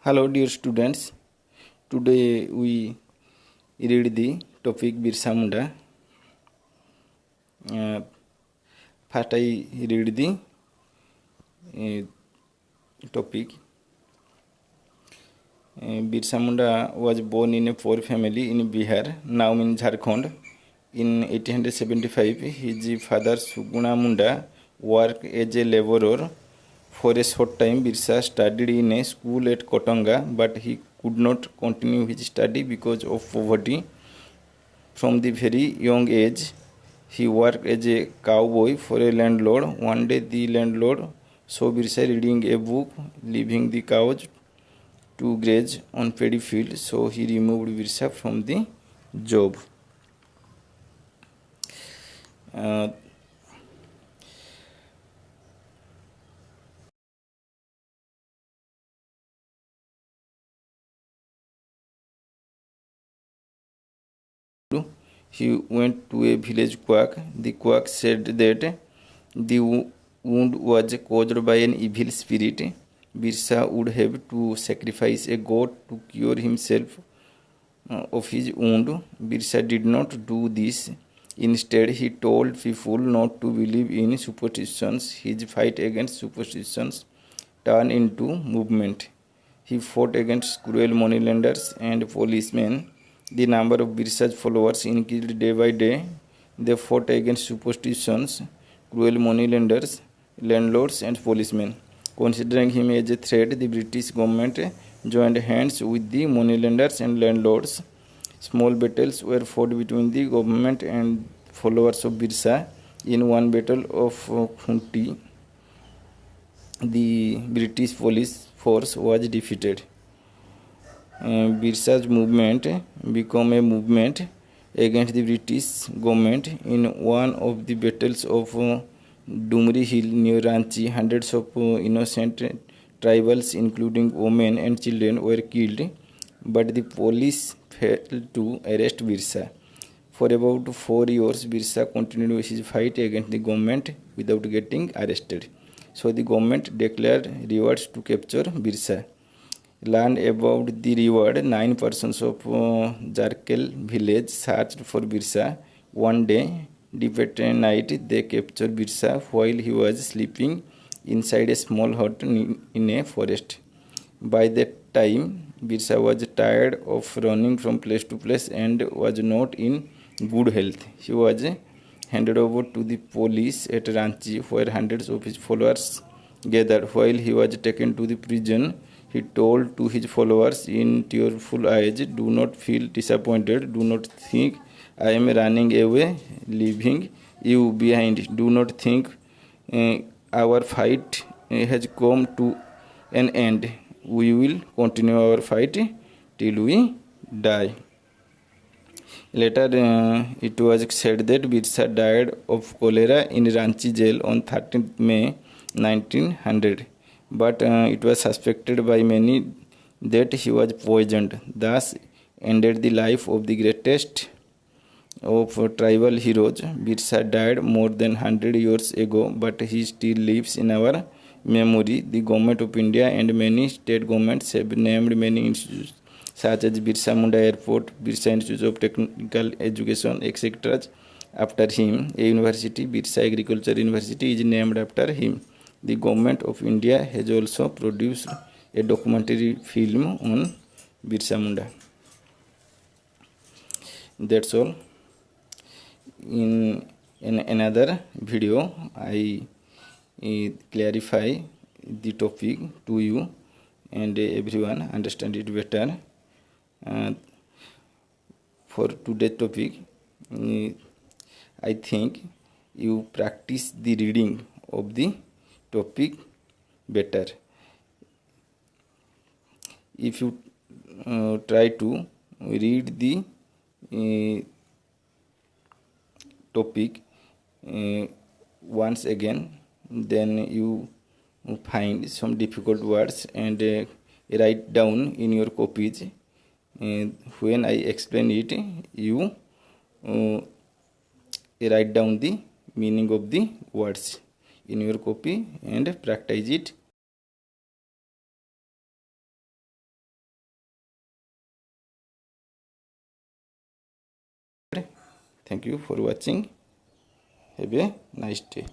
Hello dear students, today we read the topic Birsa Munda. First I read the topic. Birsa Munda was born in a poor family in Bihar, now in Jharkhand. In 1875, his father Suguna Munda worked as a laborer. For a short time, Birsa studied in a school at Kotanga, but he could not continue his study because of poverty. From the very young age, he worked as a cowboy for a landlord. One day, the landlord saw Birsa reading a book, leaving the cows to graze on paddy field, so he removed Birsa from the job. Uh, he went to a village quack. The quack said that the wound was caused by an evil spirit. Birsa would have to sacrifice a goat to cure himself of his wound. Birsa did not do this. Instead, he told people not to believe in superstitions. His fight against superstitions turned into movement. He fought against cruel moneylenders and policemen. The number of Birsa's followers increased day by day. They fought against superstitions, cruel moneylenders, landlords, and policemen. Considering him as a threat, the British government joined hands with the moneylenders and landlords. Small battles were fought between the government and followers of Birsa. In one battle of Khunti, the British police force was defeated. Birsa's movement became a movement against the British government. In one of the battles of Dumri Hill near Ranchi, hundreds of innocent tribals, including women and children, were killed, but the police failed to arrest Birsa. For about 4 years, Birsa continued his fight against the government without getting arrested. So the government declared rewards to capture Birsa. Learned about the reward, 9 persons of Jarkel village searched for Birsa. One day, deep at night, they captured Birsa while he was sleeping inside a small hut in a forest. By that time, Birsa was tired of running from place to place and was not in good health. He was handed over to the police at Ranchi, where hundreds of his followers gathered. While he was taken to the prison, he told to his followers in tearful eyes, "Do not feel disappointed. Do not think I am running away, leaving you behind. Do not think our fight has come to an end. We will continue our fight till we die." Later, it was said that Birsa died of cholera in Ranchi jail on 13th May 1900. But it was suspected by many that he was poisoned. Thus ended the life of the greatest of tribal heroes. Birsa died more than 100 years ago, but he still lives in our memory. The government of India and many state governments have named many institutes such as Birsa Munda Airport, Birsa Institute of Technical Education, etc. after him. A university, Birsa Agriculture University, is named after him. The government of India has also produced a documentary film on Birsa Munda. That's all. In another video, I clarify the topic to you and everyone understand it better. For today's topic, I think you practice the reading of the topic better. If you try to read the topic once again, then you find some difficult words and write down in your copies. When I explain it, you write down the meaning of the words in your copy and practice it Thank you for watching. Have a nice day.